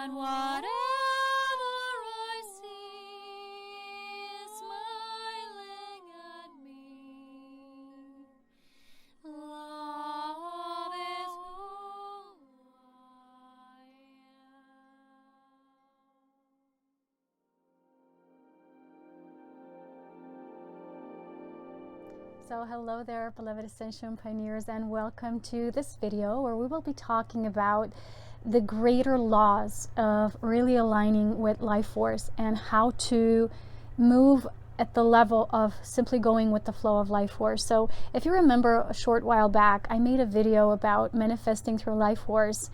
and whatever I see is smiling at me. Love is who I am. So hello there, beloved Ascension pioneers, and welcome to this video where we will be talking about the greater laws of really aligning with life force and how to move at the level of simply going with the flow of life force. So if you remember a short while back, I made a video about manifesting through life force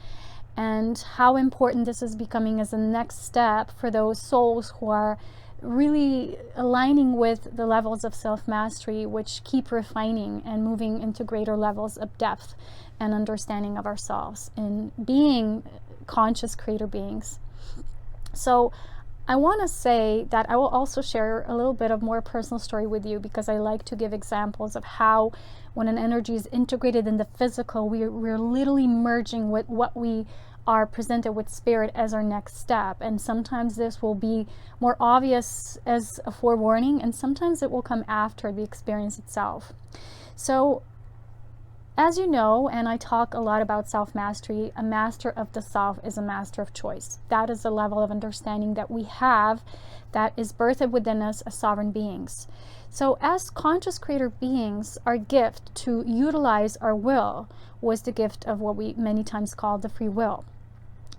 and how important this is becoming as a next step for those souls who are really aligning with the levels of self-mastery, which keep refining and moving into greater levels of depth and understanding of ourselves in being conscious creator beings. So I want to say that I will also share a little bit of more personal story with you, because I like to give examples of how when an energy is integrated in the physical, we're literally merging with what we are presented with spirit as our next step. And sometimes this will be more obvious as a forewarning, and sometimes it will come after the experience itself. So as you know, and I talk a lot about self-mastery, a master of the self is a master of choice. That is the level of understanding that we have that is birthed within us as sovereign beings. So as conscious creator beings, our gift to utilize our will was the gift of what we many times call the free will.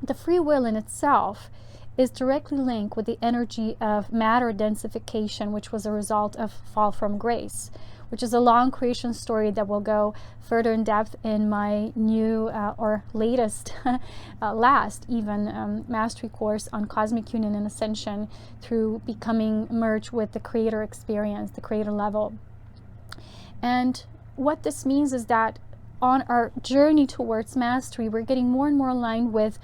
The free will in itself is directly linked with the energy of matter densification, which was a result of fall from grace, which is a long creation story that will go further in depth in my new or latest, last even, mastery course on cosmic union and ascension through becoming merged with the creator experience, the creator level. And what this means is that on our journey towards mastery, we're getting more and more aligned with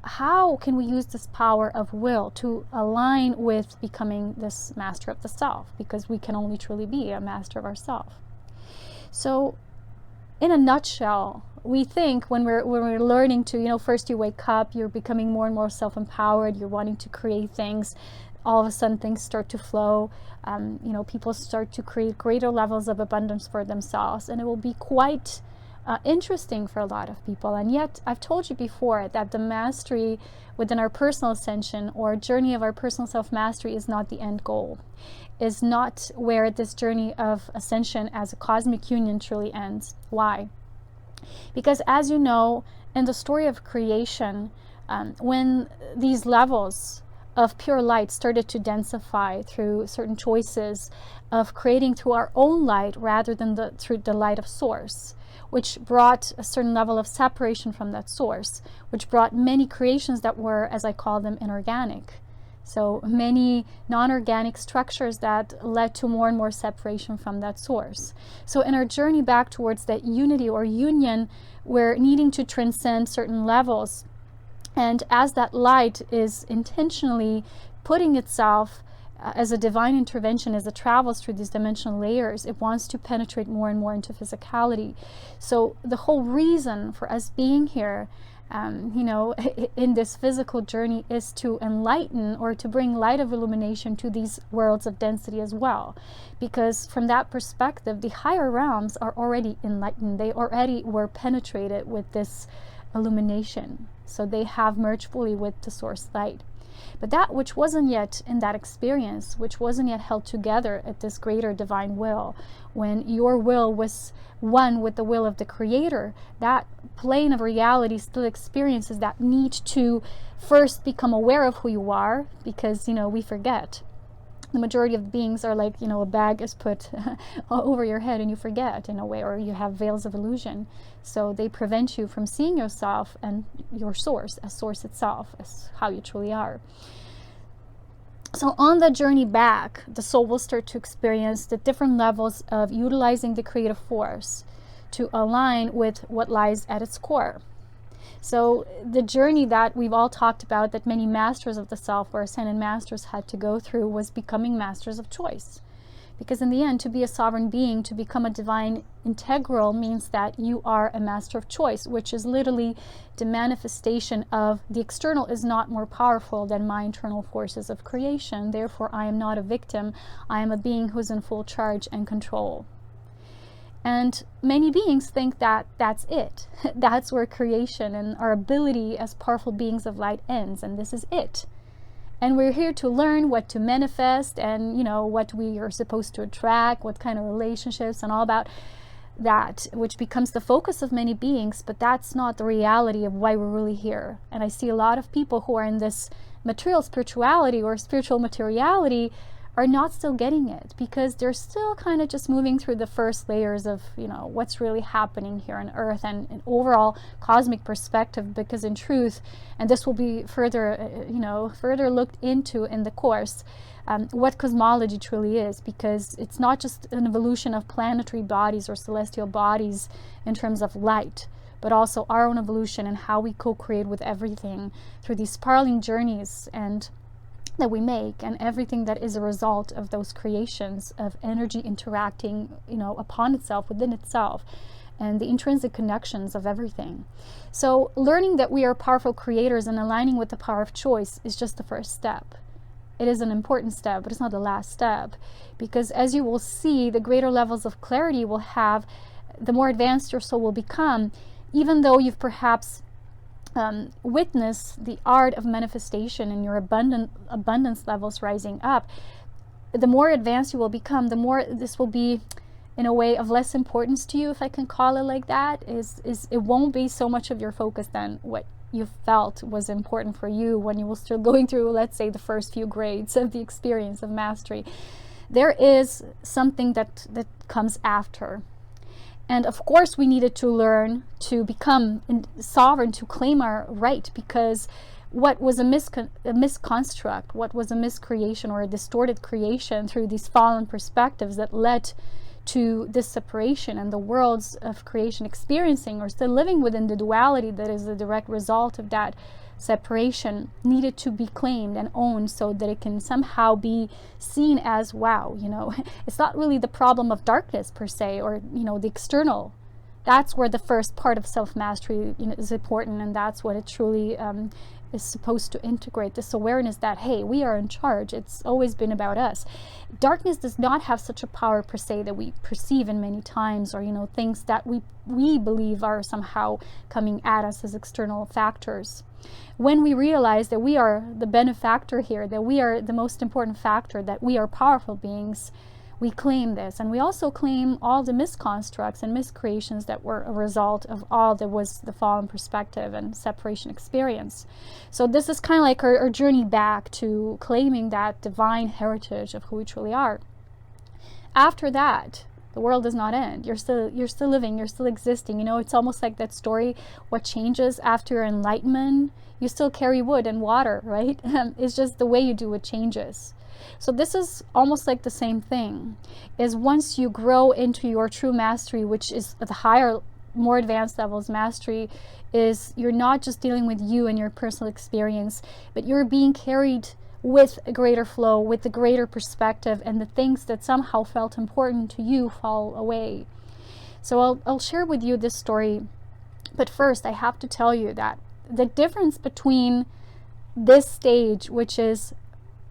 how can we use this power of will to align with becoming this master of the self, because we can only truly be a master of ourself. So in a nutshell, we think when we're learning to, first you wake up, you're becoming more and more self-empowered, you're wanting to create things, all of a sudden things start to flow, people start to create greater levels of abundance for themselves, and it will be quite interesting for a lot of people. And yet I've told you before that the mastery within our personal ascension or journey of our personal self-mastery is not the end goal, is not where this journey of ascension as a cosmic union truly ends. Why? Because as you know, in the story of creation, when these levels of pure light started to densify through certain choices of creating through our own light rather than through the light of source, which brought a certain level of separation from that source, which brought many creations that were, as I call them, inorganic. So many non-organic structures that led to more and more separation from that source. So in our journey back towards that unity or union, we're needing to transcend certain levels. And as that light is intentionally putting itself as a divine intervention, as it travels through these dimensional layers, it wants to penetrate more and more into physicality. So the whole reason for us being here, in this physical journey, is to enlighten or to bring light of illumination to these worlds of density as well. Because from that perspective, the higher realms are already enlightened. They already were penetrated with this illumination. So they have merged fully with the source light. But that which wasn't yet in that experience, which wasn't yet held together at this greater divine will, when your will was one with the will of the Creator, that plane of reality still experiences that need to first become aware of who you are, because, we forget. The majority of beings are like, a bag is put over your head and you forget in a way, or you have veils of illusion. So they prevent you from seeing yourself and your source as source itself, as how you truly are. So on the journey back, the soul will start to experience the different levels of utilizing the creative force to align with what lies at its core. So the journey that we've all talked about, that many masters of the self or ascended masters had to go through, was becoming masters of choice. Because in the end, to be a sovereign being, to become a divine integral, means that you are a master of choice, which is literally the manifestation of the external is not more powerful than my internal forces of creation. Therefore, I am not a victim. I am a being who's in full charge and control. And many beings think that that's it. That's where creation and our ability as powerful beings of light ends, and this is it. And we're here to learn what to manifest and, what we are supposed to attract, what kind of relationships and all about that, which becomes the focus of many beings, but that's not the reality of why we're really here. And I see a lot of people who are in this material spirituality or spiritual materiality are not still getting it, because they're still kind of just moving through the first layers of, what's really happening here on earth and an overall cosmic perspective. Because in truth, and this will be further looked into in the course, what cosmology truly is, because it's not just an evolution of planetary bodies or celestial bodies in terms of light, but also our own evolution and how we co-create with everything through these spiraling journeys and that we make, and everything that is a result of those creations of energy interacting, upon itself, within itself, and the intrinsic connections of everything. So learning that we are powerful creators and aligning with the power of choice is just the first step. It is an important step, but it's not the last step, because as you will see, the greater levels of clarity you will have, the more advanced your soul will become, even though you've perhaps witness the art of manifestation and your abundance levels rising up. The more advanced you will become, the more this will be in a way of less importance to you, if I can call it like that. Is it won't be so much of your focus than what you felt was important for you when you were still going through, let's say, the first few grades of the experience of mastery. There is something that comes after. And of course, we needed to learn to become sovereign, to claim our right, because what was a misconstruct, what was a miscreation or a distorted creation through these fallen perspectives that led to this separation, and the worlds of creation experiencing or still living within the duality that is the direct result of that separation, needed to be claimed and owned so that it can somehow be seen as, wow, it's not really the problem of darkness per se, or the external. That's where the first part of self-mastery is important, and that's what it truly is supposed to integrate, this awareness that, hey, we are in charge. It's always been about us. Darkness does not have such a power per se that we perceive in many times, or things that we believe are somehow coming at us as external factors. When we realize that we are the benefactor here, that we are the most important factor, that we are powerful beings, we claim this. And we also claim all the misconstructs and miscreations that were a result of all that was the fallen perspective and separation experience. So this is kind of like our journey back to claiming that divine heritage of who we truly are. After that, the world does not end. You're still living, you're still existing. It's almost like that story, what changes after your enlightenment? You still carry wood and water, right? It's just the way you do it changes. So this is almost like the same thing, is once you grow into your true mastery, which is at the higher, more advanced levels mastery, is you're not just dealing with you and your personal experience, but you're being carried with a greater flow, with the greater perspective, and the things that somehow felt important to you fall away. So I'll share with you this story, but first I have to tell you that the difference between this stage, which is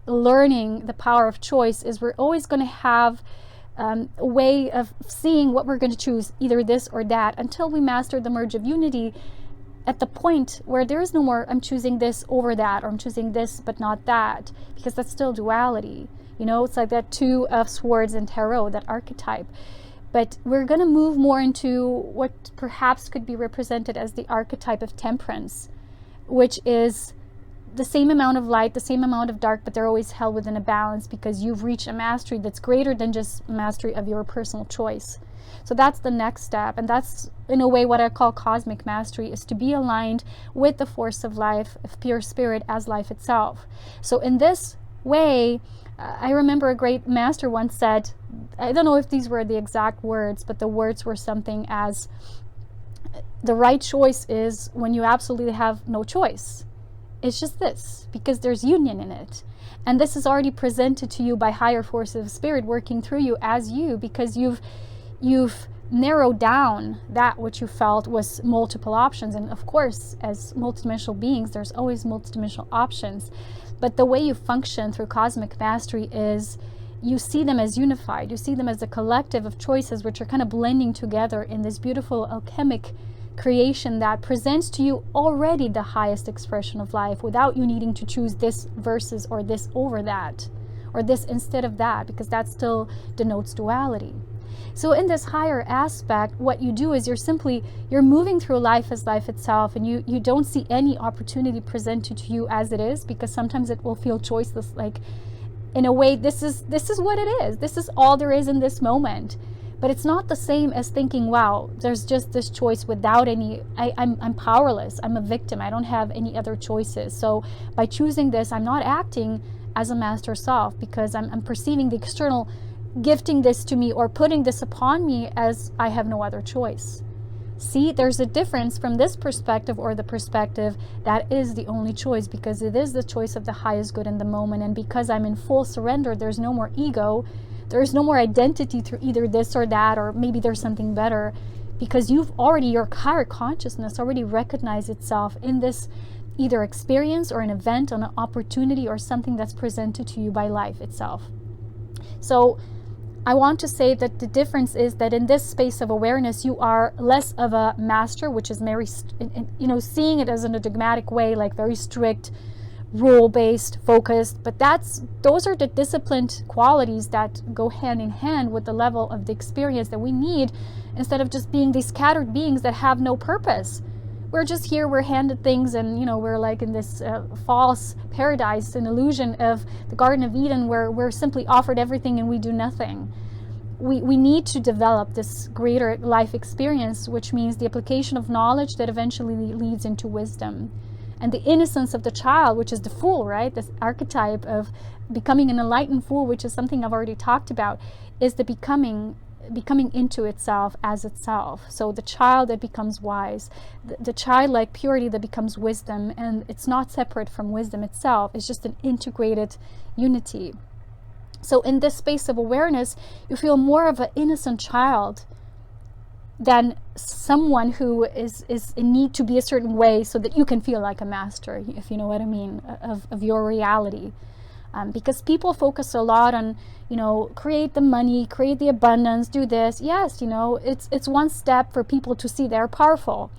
learning the power of choice, is we're always going to have a way of seeing what we're going to choose, either this or that, until we master the merge of unity, at the point where there is no more I'm choosing this over that, or I'm choosing this but not that, because that's still duality. It's like that two of swords in tarot, that archetype. But we're going to move more into what perhaps could be represented as the archetype of temperance, which is the same amount of light, the same amount of dark, but they're always held within a balance, because you've reached a mastery that's greater than just mastery of your personal choice. So that's the next step, and that's in a way what I call cosmic mastery, is to be aligned with the force of life, of pure spirit as life itself. So in this way, I remember a great master once said, I don't know if these were the exact words, but the words were something as, the right choice is when you absolutely have no choice. It's just this, because there's union in it. And this is already presented to you by higher forces of spirit working through you as you, because you've narrowed down that which you felt was multiple options. And of course, as multidimensional beings, there's always multidimensional options. But the way you function through cosmic mastery is you see them as unified. You see them as a collective of choices which are kind of blending together in this beautiful alchemic creation that presents to you already the highest expression of life without you needing to choose this versus or this over that or this instead of that, because that still denotes duality. So in this higher aspect, what you do is you're moving through life as life itself, and you don't see any opportunity presented to you as it is, because sometimes it will feel choiceless, like in a way this is what it is. This is all there is in this moment. But it's not the same as thinking, wow, there's just this choice without any, I'm powerless, I'm a victim, I don't have any other choices. So by choosing this, I'm not acting as a master self, because I'm perceiving the external gifting this to me or putting this upon me as I have no other choice. See, there's a difference from this perspective, or the perspective that is the only choice, because it is the choice of the highest good in the moment. And because I'm in full surrender, there's no more ego. There's no more identity through either this or that, or maybe there's something better, because your higher consciousness already recognized itself in this either experience or an event, or an opportunity, or something that's presented to you by life itself. So I want to say that the difference is that in this space of awareness, you are less of a master, which is very, seeing it as in a dogmatic way, like very strict, rule-based, focused. But those are the disciplined qualities that go hand in hand with the level of the experience that we need, instead of just being these scattered beings that have no purpose. We're just here, we're handed things, and we're like in this false paradise, an illusion of the Garden of Eden, where we're simply offered everything and we do nothing. We need to develop this greater life experience, which means the application of knowledge that eventually leads into wisdom. And the innocence of the child, which is the fool, right? This archetype of becoming an enlightened fool, which is something I've already talked about, is the becoming into itself as itself. So the child that becomes wise, the childlike purity that becomes wisdom, and it's not separate from wisdom itself. It's just an integrated unity. So in this space of awareness, you feel more of an innocent child than someone who is in need to be a certain way so that you can feel like a master, if you know what I mean, of your reality. Because people focus a lot on, create the money, create the abundance, do this. Yes, it's one step for people to see they're powerful.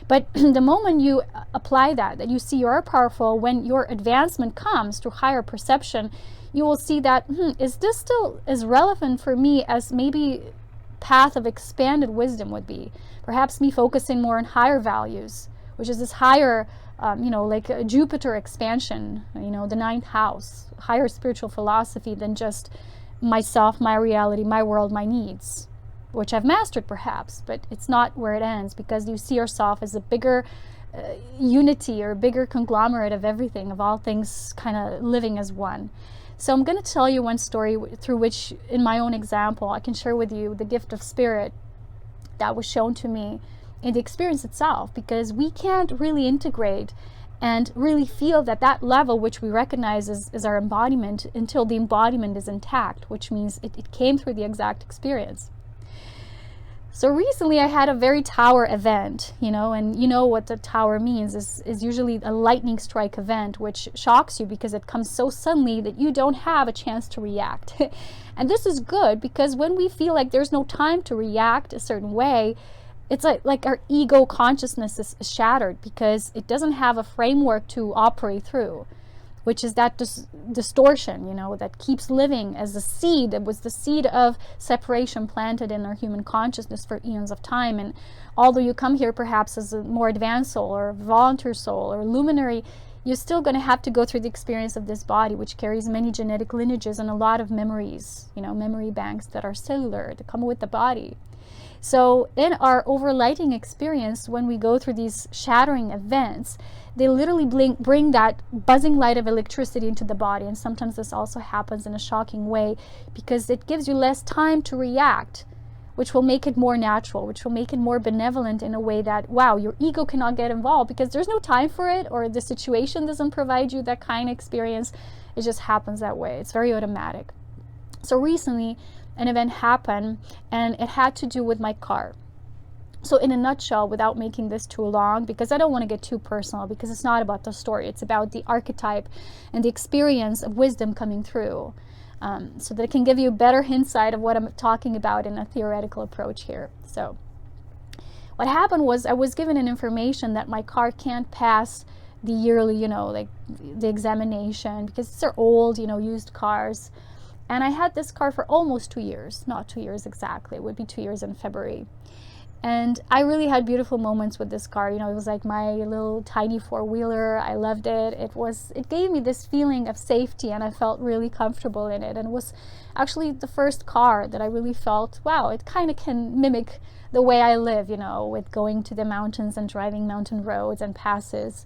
But the moment you apply that you see you're powerful, when your advancement comes to higher perception, you will see that, is this still as relevant for me as maybe path of expanded wisdom would be? Perhaps me focusing more on higher values, which is this higher, like a Jupiter expansion, the ninth house, higher spiritual philosophy than just myself, my reality, my world, my needs, which I've mastered perhaps, but it's not where it ends, because you see yourself as a bigger unity, or a bigger conglomerate of everything, of all things kind of living as one. So I'm going to tell you one story through which, in my own example, I can share with you the gift of spirit that was shown to me in the experience itself, because we can't really integrate and really feel that level which we recognize as our embodiment until the embodiment is intact, which means it came through the exact experience. So recently I had a very tower event, and what the tower means is usually a lightning strike event, which shocks you because it comes so suddenly that you don't have a chance to react. And this is good, because when we feel like there's no time to react a certain way, it's like our ego consciousness is shattered, because it doesn't have a framework to operate through, which is that distortion, that keeps living as a seed. It was the seed of separation planted in our human consciousness for eons of time. And although you come here perhaps as a more advanced soul, or volunteer soul, or luminary, you're still going to have to go through the experience of this body, which carries many genetic lineages and a lot of memories, memory banks that are cellular, that come with the body. So in our overlighting experience, when we go through these shattering events, they literally bring that buzzing light of electricity into the body. And sometimes this also happens in a shocking way, because it gives you less time to react. which will make it more natural, which will make it more benevolent in a way that, wow, your ego cannot get involved because there's no time for it, or the situation doesn't provide you that kind of experience. It just happens that way. It's very automatic. So recently, an event happened, and it had to do with my car. So in a nutshell, without making this too long, because I don't want to get too personal, because it's not about the story, it's about the archetype and the experience of wisdom coming through, so that it can give you a better insight of what I'm talking about in a theoretical approach here. So what happened was I was given an information that my car can't pass the yearly, like the examination, because they're old, used cars. And I had this car for almost 2 years, not 2 years exactly, it would be 2 years in February. And I really had beautiful moments with this car. It was like my little tiny four-wheeler. I loved it. It gave me this feeling of safety, and I felt really comfortable in it. And it was actually the first car that I really felt, wow, it kind of can mimic the way I live, with going to the mountains and driving mountain roads and passes.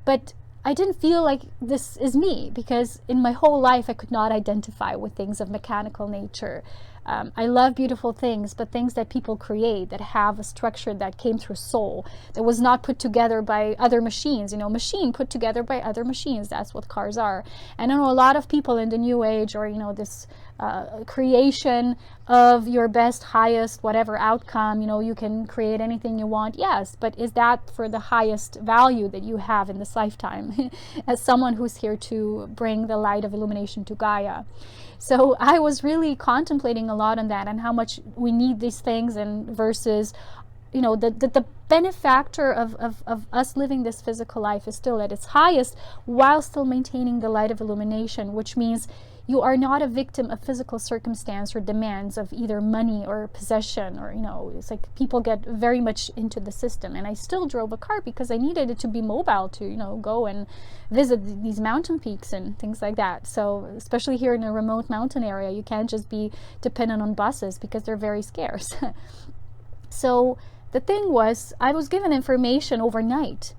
But I didn't feel like this is me, because in my whole life I could not identify with things of mechanical nature. I love beautiful things, but things that people create, that have a structure that came through soul, that was not put together by other machines, machine put together by other machines. That's what cars are. And I know a lot of people in the new age, or this creation of your best, highest, whatever outcome, you can create anything you want. Yes, but is that for the highest value that you have in this lifetime as someone who's here to bring the light of illumination to Gaia? So I was really contemplating a lot on that, and how much we need these things, and versus, the benefactor of us living this physical life is still at its highest while still maintaining the light of illumination, which means you are not a victim of physical circumstance or demands of either money or possession, or, it's like people get very much into the system. And I still drove a car because I needed it to be mobile to, go and visit these mountain peaks and things like that. So especially here in a remote mountain area, you can't just be dependent on buses because they're very scarce. So the thing was, I was given information overnight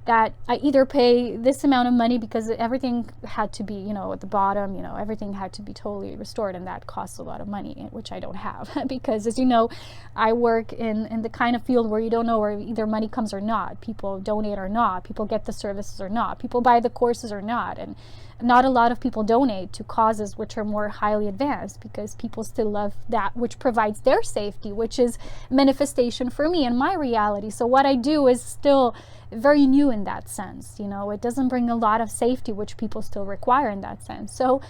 that I either pay this amount of money, because everything had to be, at the bottom, everything had to be totally restored, and that costs a lot of money, which I don't have, because as you know, I work in the kind of field where you don't know where either money comes or not. People donate or not, people get the services or not, people buy the courses or not, and not a lot of people donate to causes which are more highly advanced, because people still love that which provides their safety, which is manifestation for me and my reality. So what I do is still very new in that sense. It doesn't bring a lot of safety, which people still require in that sense. So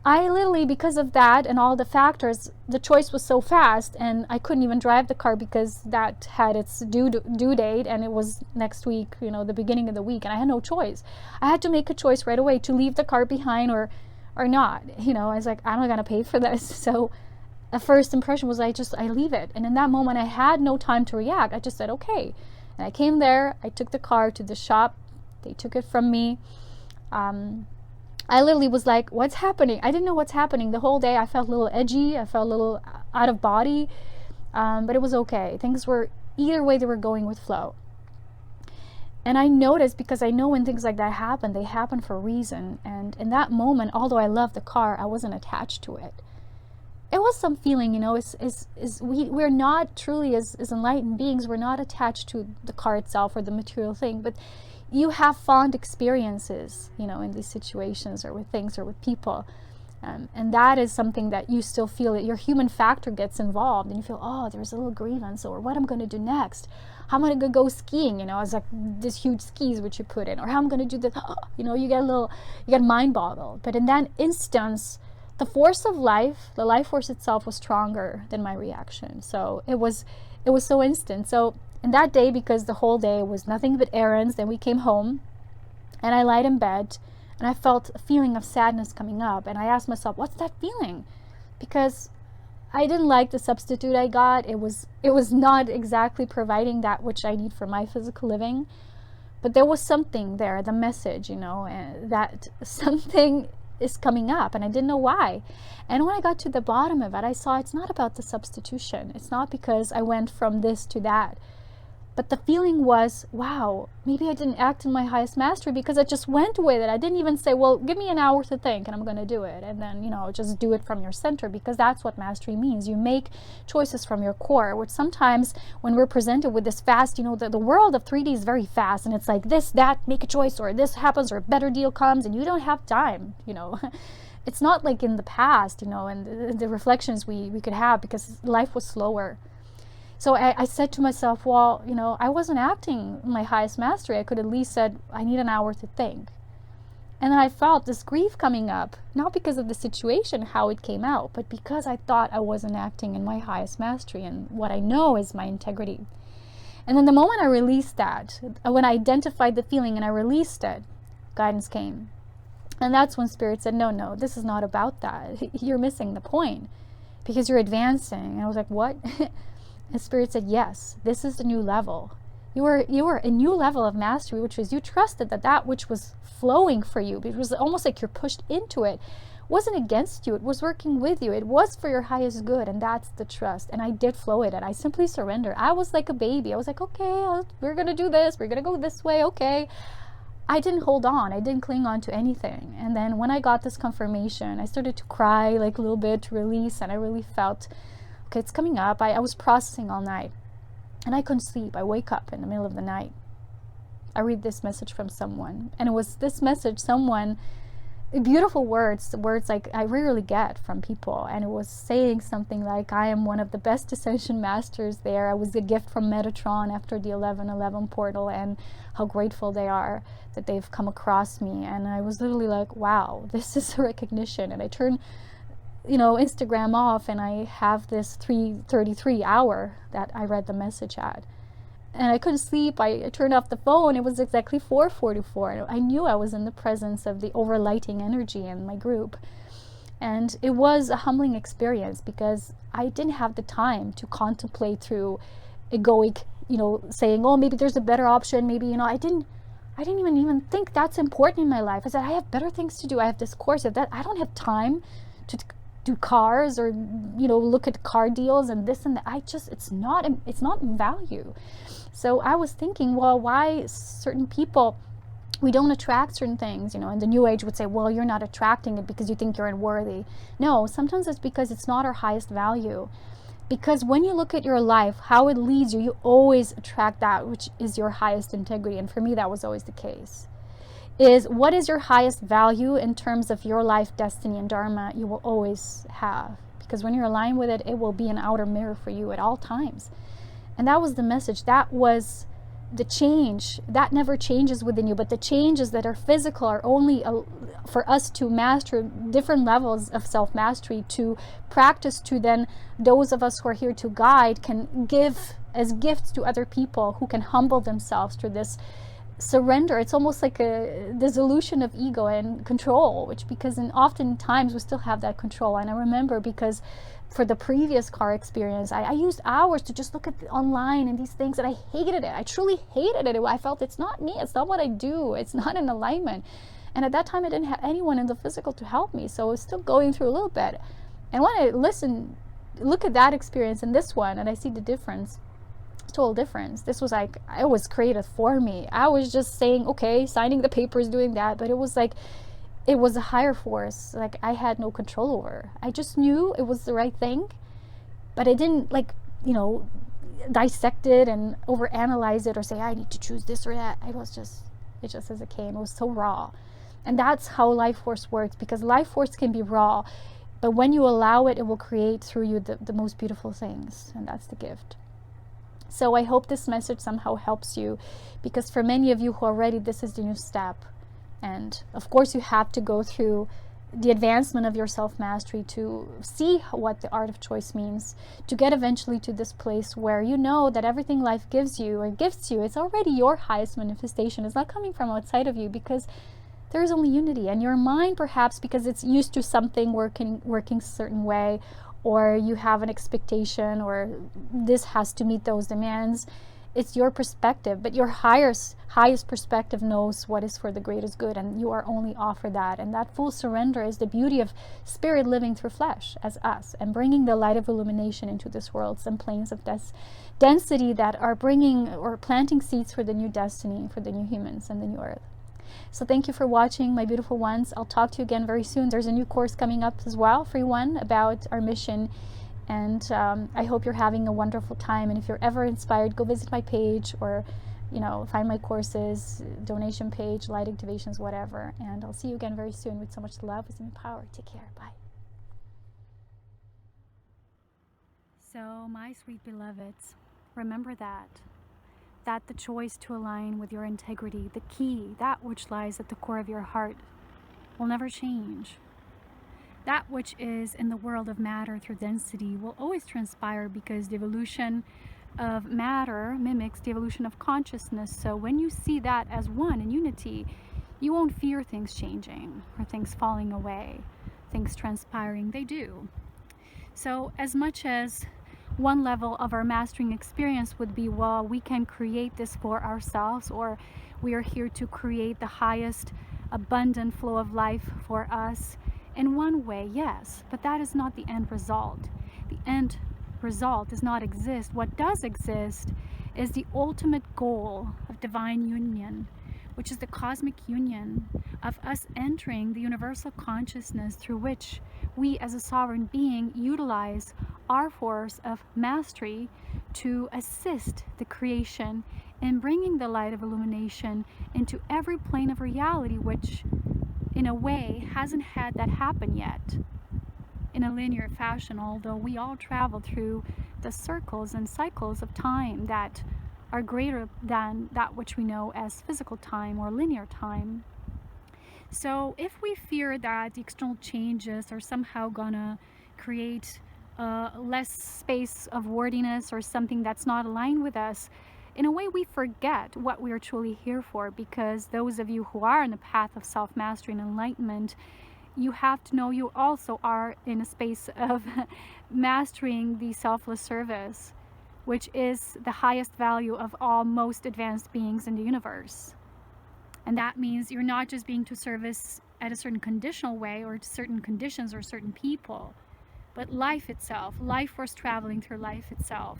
I literally, because of that and all the factors, the choice was so fast, and I couldn't even drive the car because that had its due date, and it was next week, the beginning of the week, and I had no choice. I had to make a choice right away to leave the car behind or not. I was like, I'm not gonna pay for this. So the first impression was I leave it. And in that moment, I had no time to react. I just said, okay. And I came there, I took the car to the shop, they took it from me. I literally was like, what's happening? I didn't know what's happening. The whole day I felt a little edgy, I felt a little out of body, but it was okay. Things were, either way they were going with flow. And I noticed, because I know when things like that happen, they happen for a reason. And in that moment, although I loved the car, I wasn't attached to it. It was some feeling, we're not truly, as enlightened beings, we're not attached to the car itself or the material thing, but you have fond experiences, in these situations, or with things, or with people. And that is something that you still feel, that your human factor gets involved, and you feel, oh, there's a little grievance, or what I'm going to do next. How am I going to go skiing? It's like this huge skis which you put in, or how I'm going to do this. You get mind boggled. But in that instance, the force of life, the life force itself, was stronger than my reaction. So it was so instant. So in that day, because the whole day was nothing but errands, then we came home, and I lied in bed, and I felt a feeling of sadness coming up, and I asked myself, what's that feeling? Because I didn't like the substitute I got. It was not exactly providing that which I need for my physical living, but there was something there, the message, and that something is coming up, and I didn't know why. And when I got to the bottom of it, I saw it's not about the substitution. It's not because I went from this to that. But the feeling was, wow, maybe I didn't act in my highest mastery because I just went with it. I didn't even say, well, give me an hour to think and I'm going to do it. And then, just do it from your center, because that's what mastery means. You make choices from your core, which sometimes when we're presented with this fast, the world of 3D is very fast. And it's like this, that, make a choice, or this happens, or a better deal comes, and you don't have time, It's not like in the past, and the reflections we could have, because life was slower. So I said to myself, well, I wasn't acting my highest mastery. I could at least said, I need an hour to think. And then I felt this grief coming up, not because of the situation, how it came out, but because I thought I wasn't acting in my highest mastery and what I know is my integrity. And then the moment I released that, when I identified the feeling and I released it, guidance came. And that's when Spirit said, no, this is not about that. You're missing the point, because you're advancing. And I was like, what? And Spirit said, yes, this is the new level. You were a new level of mastery, which was you trusted that which was flowing for you, it was almost like you're pushed into it, wasn't against you, it was working with you, it was for your highest good, and that's the trust. And I did flow it, and I simply surrendered. I was like a baby. I was like, okay, we're going to do this, we're going to go this way, okay. I didn't hold on, I didn't cling on to anything. And then when I got this confirmation, I started to cry like a little bit to release, and I really felt, okay, it's coming up. I was processing all night and I couldn't sleep. I wake up in the middle of the night. I read this message from someone, and it was this message, beautiful words like I rarely get from people. And it was saying something like, I am one of the best Ascension masters there. I was a gift from Metatron after the 1111 portal, and how grateful they are that they've come across me. And I was literally like, wow, this is a recognition. And I turned Instagram off, and I have this 3:33 hour that I read the message at, and I couldn't sleep. I turned off the phone. It was exactly 4:44. I knew I was in the presence of the overlighting energy in my group, and it was a humbling experience, because I didn't have the time to contemplate through egoic, saying, oh, maybe there's a better option, maybe, I didn't even think that's important in my life. I said, I have better things to do. I have this course, that I don't have time to do cars, or look at car deals and this and that. It's not value. So I was thinking, well, why certain people, we don't attract certain things, and the New Age would say, well, you're not attracting it because you think you're unworthy. No, sometimes it's because it's not our highest value. Because when you look at your life, how it leads you, you always attract that which is your highest integrity. And for me, that was always the case. Is what is your highest value in terms of your life, destiny, and dharma, you will always have. Because when you're aligned with it, it will be an outer mirror for you at all times. And that was the message. That was the change. That never changes within you. But the changes that are physical are only for us to master different levels of self-mastery, to practice, to then those of us who are here to guide can give as gifts to other people who can humble themselves through this surrender. It's almost like a dissolution of ego and control, because oftentimes we still have that control. And I remember, because for the previous car experience, I used hours to just look at online and these things, and I hated it. I truly hated it. I felt it's not me. It's not what I do. It's not in alignment. And at that time, I didn't have anyone in the physical to help me. So I was still going through a little bit. And when I look at that experience and this one, and I see the difference, total difference. This was like, it was created for me. I was just saying, okay, signing the papers, doing that, but it was like, it was a higher force, like I had no control over. I just knew it was the right thing, but I didn't dissect it and overanalyze it or say, I need to choose this or that. It just as it came. It was so raw. And that's how life force works, because life force can be raw, but when you allow it, it will create through you the most beautiful things. And that's the gift. So I hope this message somehow helps you, because for many of you who are ready, this is the new step. And of course, you have to go through the advancement of your self-mastery to see what the art of choice means, to get eventually to this place where you know that everything life gives you or gifts you, it's already your highest manifestation. It's not coming from outside of you, because there is only unity. And your mind, perhaps because it's used to something working a certain way, or you have an expectation, or this has to meet those demands, It's your perspective, but your highest perspective knows what is for the greatest good, and you are only offered that. And that full surrender is the beauty of spirit living through flesh as us, and bringing the light of illumination into this world, some planes of density that are bringing or planting seeds for the new destiny, for the new humans and the new earth. So thank you for watching, my beautiful ones. I'll talk to you again very soon. There's a new course coming up as well, free one, about our mission. And I hope you're having a wonderful time. And if you're ever inspired, go visit my page, or find my courses, donation page, light activations, whatever. And I'll see you again very soon with so much love, wisdom, and power. Take care. Bye. So, my sweet beloveds, remember that the choice to align with your integrity, the key, that which lies at the core of your heart, will never change. That which is in the world of matter through density will always transpire, because the evolution of matter mimics the evolution of consciousness. So when you see that as one in unity, you won't fear things changing or things falling away, things transpiring. They do. So as much as one level of our mastering experience would be, well, we can create this for ourselves, or we are here to create the highest abundant flow of life for us. In one way, yes, but that is not the end result. The end result does not exist. What does exist is the ultimate goal of divine union, which is the cosmic union of us entering the universal consciousness, through which we as a sovereign being utilize our force of mastery to assist the creation in bringing the light of illumination into every plane of reality, which in a way hasn't had that happen yet in a linear fashion, although we all travel through the circles and cycles of time that are greater than that which we know as physical time or linear time. So if we fear that the external changes are somehow gonna create less space of wordiness or something that's not aligned with us, in a way we forget what we are truly here for, because those of you who are on the path of self-mastery and enlightenment, you have to know you also are in a space of mastering the selfless service, which is the highest value of all most advanced beings in the universe. And that means you're not just being to service at a certain conditional way or to certain conditions or certain people, but life itself, life force traveling through life itself,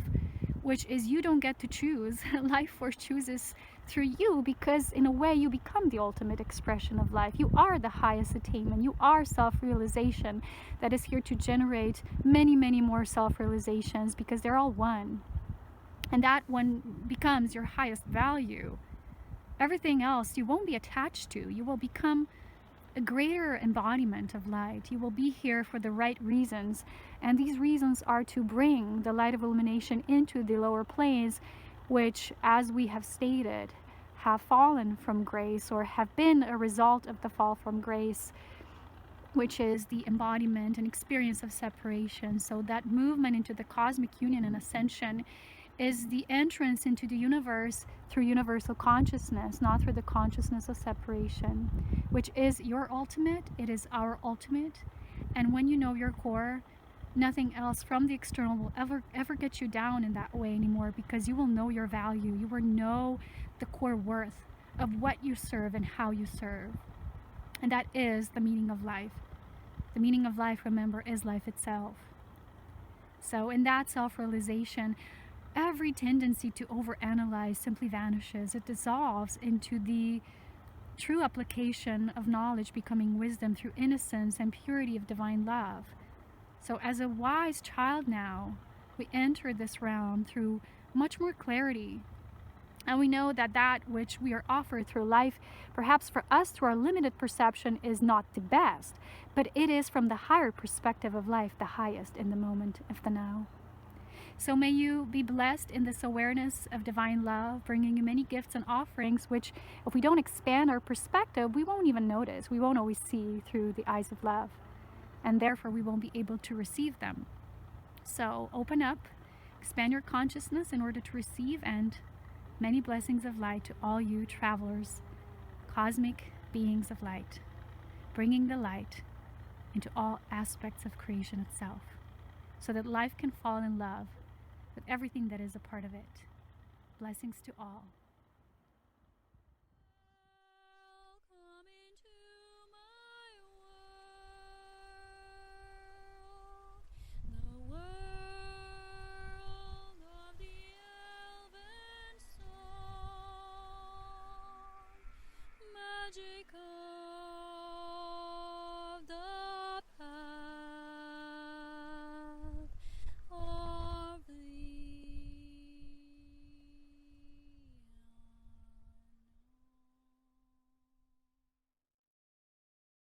which is you don't get to choose. Life force chooses through you, because in a way you become the ultimate expression of life. You are the highest attainment. You are self-realization that is here to generate many, many more self-realizations, because they're all one. And that one becomes your highest value. Everything else you won't be attached to. You will become a greater embodiment of light. You will be here for the right reasons, and these reasons are to bring the light of illumination into the lower planes, which, as we have stated, have fallen from grace or have been a result of the fall from grace, which is the embodiment and experience of separation. So that movement into the cosmic union and ascension is the entrance into the universe through universal consciousness, not through the consciousness of separation, which is your ultimate. It is our ultimate. And when you know your core, nothing else from the external will ever get you down in that way anymore, because you will know your value. You will know the core worth of what you serve and how you serve. And that is the meaning of life. The meaning of life, remember, is life itself. So in that self-realization, every tendency to overanalyze simply vanishes. It dissolves into the true application of knowledge becoming wisdom through innocence and purity of divine love. So as a wise child now, we enter this realm through much more clarity. And we know that that which we are offered through life, perhaps for us through our limited perception, is not the best, but it is from the higher perspective of life, the highest in the moment of the now. So may you be blessed in this awareness of divine love, bringing you many gifts and offerings, which if we don't expand our perspective, we won't even notice. We won't always see through the eyes of love, and therefore we won't be able to receive them. So open up, expand your consciousness in order to receive, and many blessings of light to all you travelers, cosmic beings of light, bringing the light into all aspects of creation itself, so that life can fall in love with everything that is a part of it. Blessings to all.